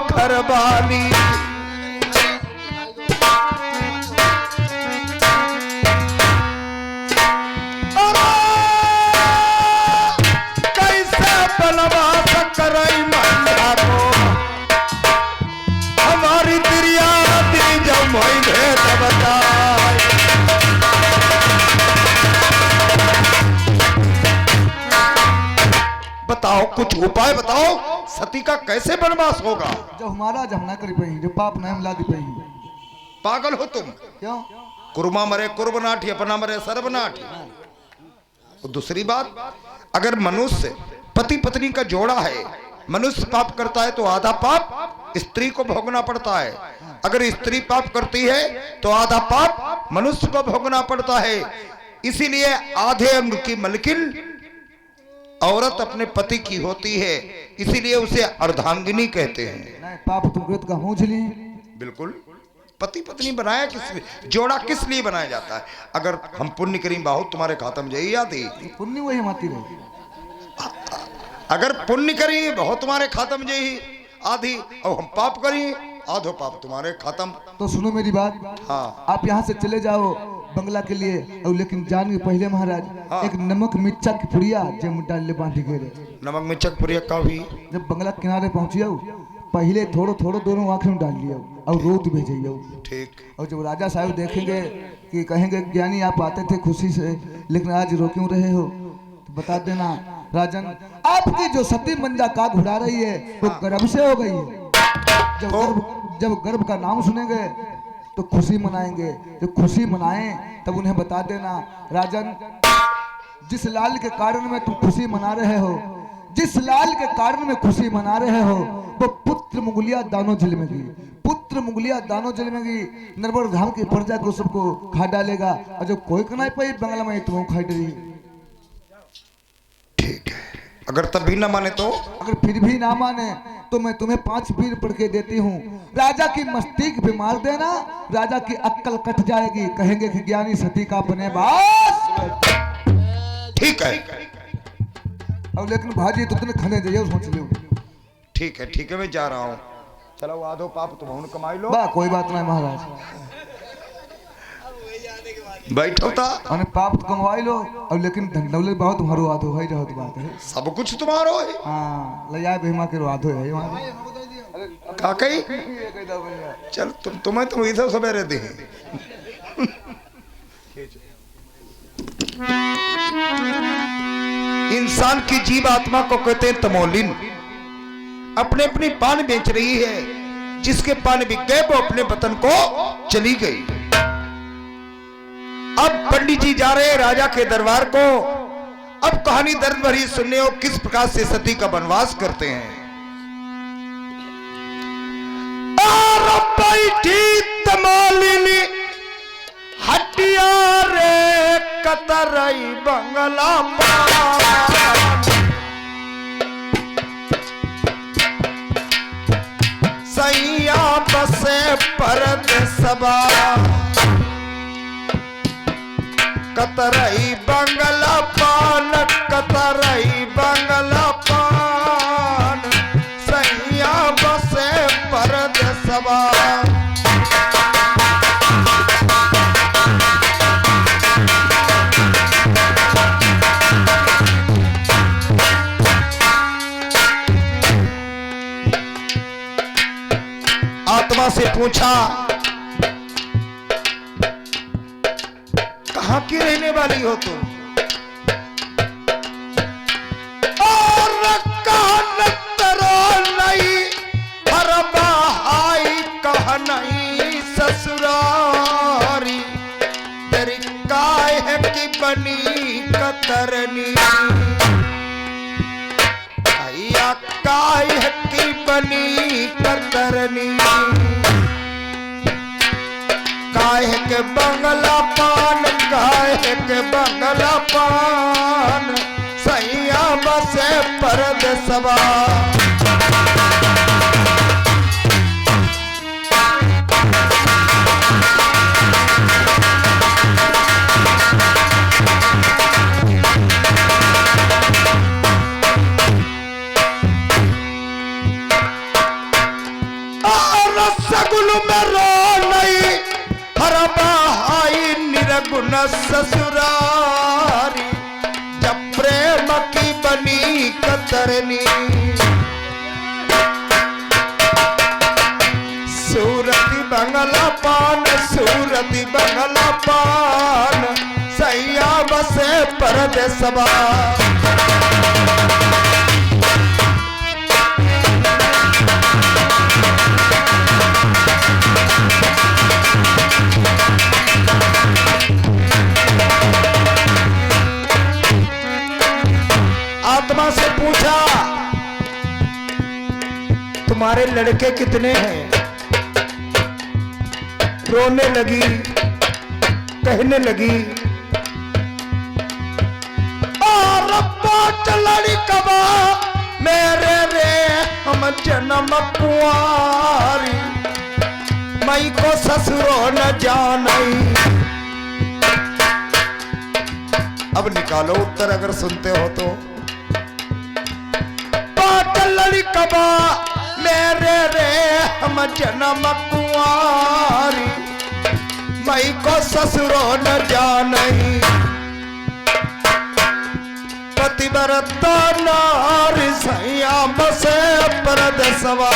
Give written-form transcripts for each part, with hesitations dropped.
घरवाली। कैसे बनवास करई मैया को हमारी तिरिया दी जब मोई भेद बताए। बताओ, कुछ उपाय बताओ, सती का कैसे बनवास होगा? जो हमारा जमना कर पही, जो पाप नहीं मिला दी पही। पागल हो तुम? क्यों? कुर्मा मरे कुर्बनाठी, अपना मरे सर्वनाठी। तो दूसरी बात, अगर मनुष्य पति पत्नी का जोड़ा है, मनुष्य पाप करता है तो आधा पाप स्त्री को भोगना पड़ता है। अगर स्त्री पाप करती है तो आधा पाप मनुष्य को भोगना पड़ता है। इसीलिए आधे अंग की मलकिन औरत अपने पति की होती है, इसीलिए उसे अर्धांगिनी कहते हैं। नहीं, पाप तुम का मुंह झली। बिल्कुल। पति पत्नी बनाया किस लिए, जोड़ा किस लिए बनाया जाता है? अगर हम पुण्य करें बहुत तुम्हारे खातम जही आती, पुण्य वही माती रही। अगर पुण्य करें बहुत तुम्हारे खातम जही आधी, और हम पाप करें आधो पाप तुम्हारे खत्म। तो सुनो मेरी बात। हाँ। आप यहाँ से चले जाओ बंगला के लिए, और लेकिन जाने पहले महाराज हाँ। एक नमक मिर्चा की पुड़िया जम डाल ले बांधी के रे। नमक मिर्चा की पुड़िया का भी जब बंगला किनारे पहुंचियो पहले थोड़ो थोड़ो दोनों आंखें में डाल लियो और रोत भेजियो। ठीक। और जब राजा साहब देखेंगे कि कहेंगे ज्ञानी आप आते थे खुशी से लेकिन आज रो क्यों रहे हो, तो बता देना राजन आपकी जो सती मंजा का घुड़ा रही है वो गर्भ से हो गई है। जब गर्भ का नाम सुनेंगे तो खुशी मनाएंगे, जब खुशी मनाएं तब उन्हें बता देना राजन जिस लाल के कारण में तुम खुशी मना रहे हो, जिस लाल के कारण में खुशी मना रहे हो वो पुत्र मुगलिया दानों जलमेगी, पुत्र मुगलिया दानों जलमेगी, नरवर धाम की प्रजा को सबको खा डालेगा और जब कोई कनाई पाई बंगला में तुम खाई डरी। ठीक है, अगर तब भी ना माने तो? अगर फिर भी ना माने तो मैं तुम्हें 5 पीर पढ़ के देती हूँ। राजा की मस्तिष्क पे मार देना, राजा की अक्कल कट जाएगी, कहेंगे कि ज्ञानी सती का बने बास। ठीक है। अब लेकिन भाजी तो तुमने खाने जाइए सोच लियो। ठीक है मैं जा रहा हूँ। चलो आधो पाप तुम कमाई लो। बा कोई बात नहीं महाराज, बैठो था अने पाप तो कमवाई लो और लेकिन धन दौलत बहुत तुम्हारो आधो है, रहत बात है। सब कुछ तुम्हारो है। हाँ ले जाए भीमा के आधो है वहाँ का कही। चल तुम्हें तुम इधर सवेरे दे। इंसान की जीव आत्मा को कहते हैं तमोलिन। अपने अपनी पान बेच रही है, जिसके पान बिक गए वो अपने वतन को चली गई। अब पंडित जी जा रहे हैं राजा के दरबार को। अब कहानी दर्द भरी सुनने हो किस प्रकार से सती का वनवास करते हैं। और बैठी तमालिनी हटिया रे कतरई बंगला सैया बसे परद सबा कतरई बंगला पान, कतरई बंगला पान सैया बसे परद सबा। आत्मा से पूछा कहां की रहने वाली हो तुम? और नहीं हर बहाई कह नहीं ससुरारी, तेरी काहे की बनी कतरनी, भैया काहे की बनी कतरनी, काहे के बंगला पान, काहे के बंगला पान सैया बसे परद सबा। सगुन में रो नहीं हर बहाई निरगुण ससुरारी जब प्रेम की बनी कतरनी सूरती बंगला पान सैया बसे परदेसवा आत्मा से पूछा तुम्हारे लड़के कितने हैं? रोने लगी, कहने लगी लड़ी कबा मेरे रे हम जन्म कुआरी मई को ससुरो न जानी। अब निकालो उत्तर अगर सुनते हो तो। लड़ी कबा मेरे रे हम जन्म कुआरी मई को ससुरो न जानी पतिव्रता नारी सैया बसे परदेसवा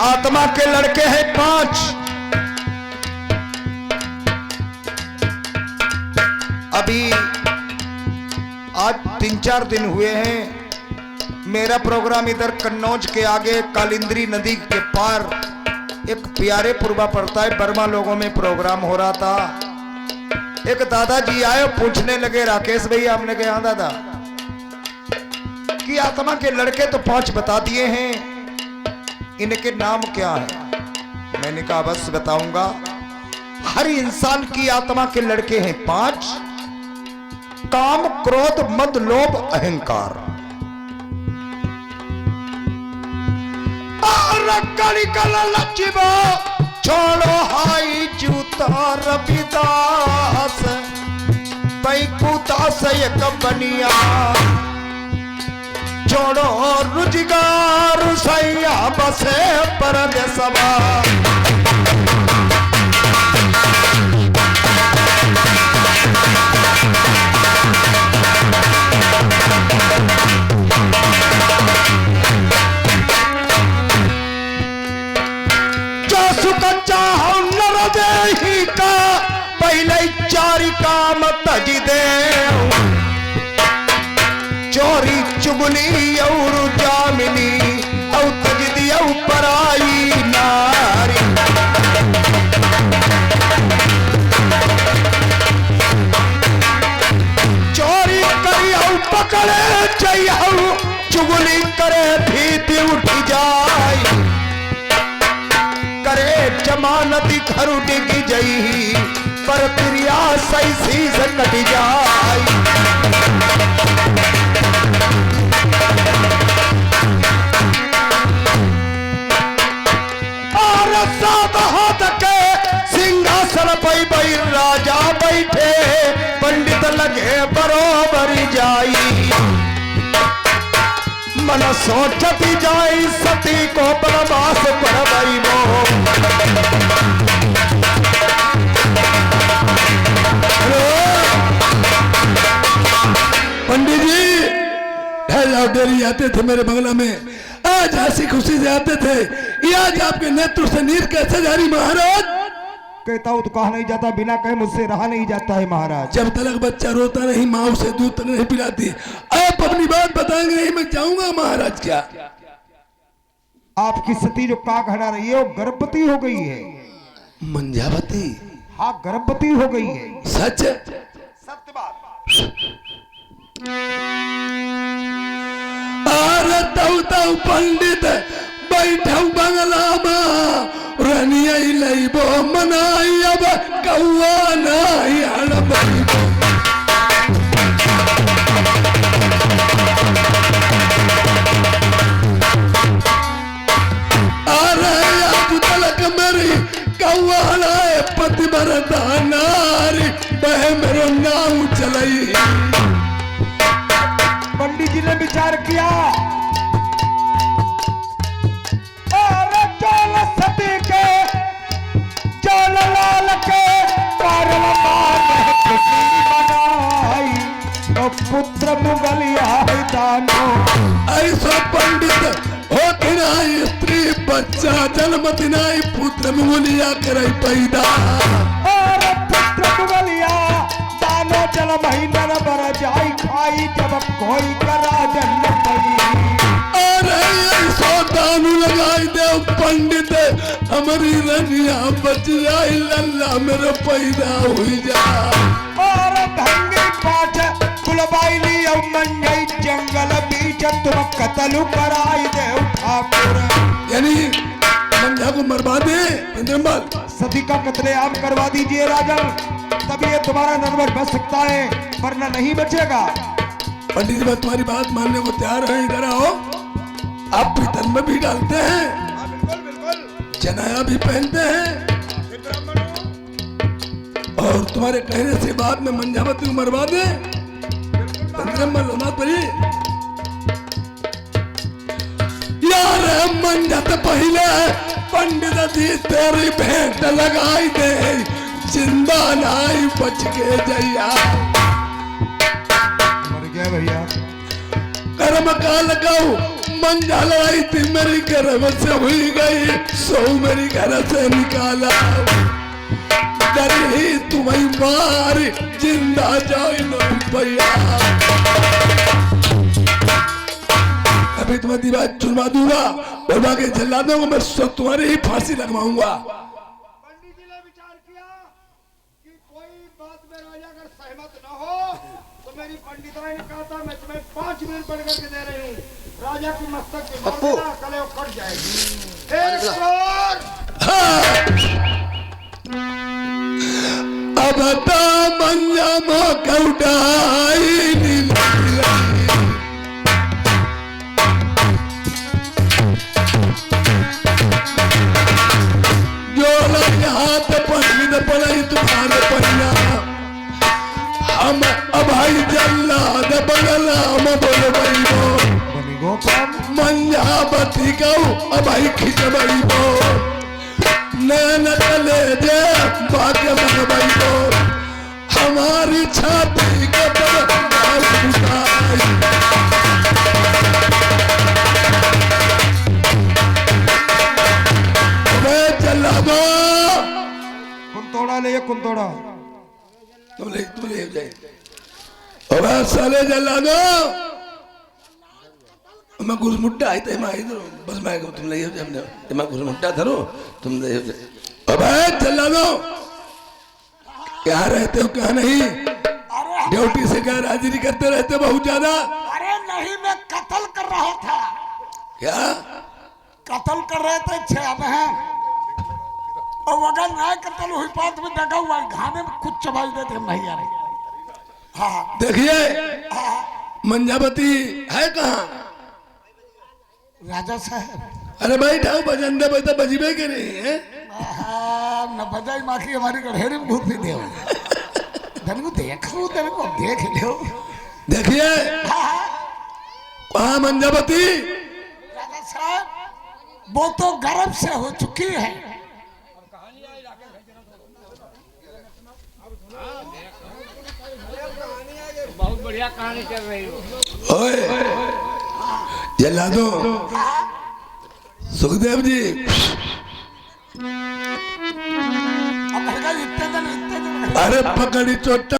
आत्मा के लड़के हैं 5। अभी आज 3-4 दिन हुए हैं मेरा प्रोग्राम इधर कन्नौज के आगे कालिंद्री नदी के पार एक प्यारे पुरबा पड़ता है बर्मा लोगों में प्रोग्राम हो रहा था। एक दादाजी आए पूछने लगे राकेश भैया हमने कहा हाँ दादा कि आत्मा के लड़के तो 5 बता दिए हैं इनके नाम क्या है? मैंने कहा बस बताऊंगा। हर इंसान की आत्मा के लड़के हैं 5। काम क्रोध मद लोभ अहंकार। लचिबो छोड़ो हाई जूता रविदास पैकुदास एक बनिया छोड़ो रुजगार सैया बसे परदेसवा का पहले 4 काम तज दे चोरी चुगली और जामिनी औ तज दिया पराई नारी चोरी करी औ पकड़े चाहिए चुगली करे भीति उठ जाए करे जमानती घर डिगी जई पर क्रिया सही सीज कट जाए और सात हाथ के सिंहासन पे राजा बैठे पंडित लगे बरोबर जाई मन सोचती जाई सती को बर्बास करवाई वो पंडित जी डेली आते थे मेरे बंगला में आज हंसी खुशी से आते थे ये आज आपके नेतृत्व से नींद कैसे जारी महाराज? कहता हूँ तो कहा नहीं जाता बिना कहे मुझसे रहा नहीं जाता है महाराज। जब तक बच्चा रोता नहीं माँ उसे दूध नहीं पिलाती। आप अपनी बात बताएंगे नहीं मैं जाऊंगा महाराज। क्या आपकी सती जो काक हड़ा रही है वो गर्भवती हो गई है? मंजावती? हाँ गर्भवती हो गई है। सच? सत्य बात। अरे तऊ पंडित बैठऊ बंगला में रनिया लईबो मनाई अब कौआ नहीं हड़बईबो। अरे अब तलक मेरी हवालाए पतिव्रता नारी बह मेरो नाम चलई। पंडित जी ने विचार किया और चोल सती के चोल लाल के कारण बनाई तो पुत्र मुगलिया दानो। ऐसा पंडित होती नाई स्त्री बच्चा जन्मति नाई पुत्र मुगलिया करे पैदा। और पुत्र मुगलिया दानो जल महीना बर जाई खाई जब कोई करा जन्म पई। अरे ऐसा दानु लगाई दे पंडित हमारी रनिया बच जाए लल्ला मेरे पैदा हुई जा। और भंगी पाठ कुलबाइली और मंगई जंगल बीच तुम कत्ल कराई दे ठाकुर। यानी मंझा को मरवा दे इंद्रमल। सती का कत्लेआम करवा दीजिए राजन, तभी ये तुम्हारा नरवर बच सकता है वरना नहीं बचेगा। पंडित जी मैं तुम्हारी बात मानने को तैयार है। इधर आओ। आप भीतर में भी डालते हैं, जनाया भी पहनते हैं और तुम्हारे कहने से बाद में मंझावती को मरवा दे। यार मंझत पहले पंडित जी तेरी भेंट लगाई दे जिंदा नाई बच के जैया। मर गया भैया। कर्म का लगाऊ मंझा लड़ाई थी मेरी गर्भ से हुई गई सो मेरी घर से निकाला। डर ही तुम्हें मार जिंदा जाए लो भैया। अभी तुम्हें दीवार चुनवा दूंगा और बाकी जल्लादों को मैं तुम्हारी ही फांसी लगवाऊंगा। पंडित जी ने विचार किया कि कोई बात में राजा अगर सहमत न हो तो मेरी पंडिताई ने कहा था मैं तुम्हें 5 मिनट पढ़ करके दे रही हूँ। राजा की मस्तक के कले वो कट जाएगी। एक और अब तो मंजा मौका उठाई जो हाथ पंडित पढ़ाई तुम्हारे पढ़ना हम अभाई जल्लाद बगला हम बोल भाई बो मंजावती गौ अभाई खिंचबई बो नैन चले जे भाग्य मन भाई बो हमारी छाती के पर चला दो कुंतोड़ा ले कुंतोड़ा तुम ले जाए और साले जला दो मैं घुसमुट्टा आई थे मैं इधर बस मैं तुम ले जाओ मैं घुसमुट्टा धरो तुम ले जाओ। अबे जला दो क्या रहते हो क्या नहीं ड्यूटी से क्या हाजिरी करते रहते बहुत ज्यादा। अरे नहीं मैं कत्ल कर रहा था। क्या कत्ल कर रहे थे 6 बहन और अगर ना कत्ल हुई बात में दगा हुआ घाने में कुछ चबाई देते हम भैया रे। हाँ देखिए मंजावती है कहाँ राजा साहब। अरे भाई ठाऊ बजंदे बजता बजीबे के नहीं है न बजाई माखी हमारी गढ़ेरी में घूम दे धन को देखो धन को देख लो। देखिए कहाँ मंजावती राजा साहब वो तो गर्भ से हो चुकी है। बहुत बढ़िया कहानी चल रही हो। ओए जला दो सुखदेव जी अब इतने दिन अरे पकड़ी चोट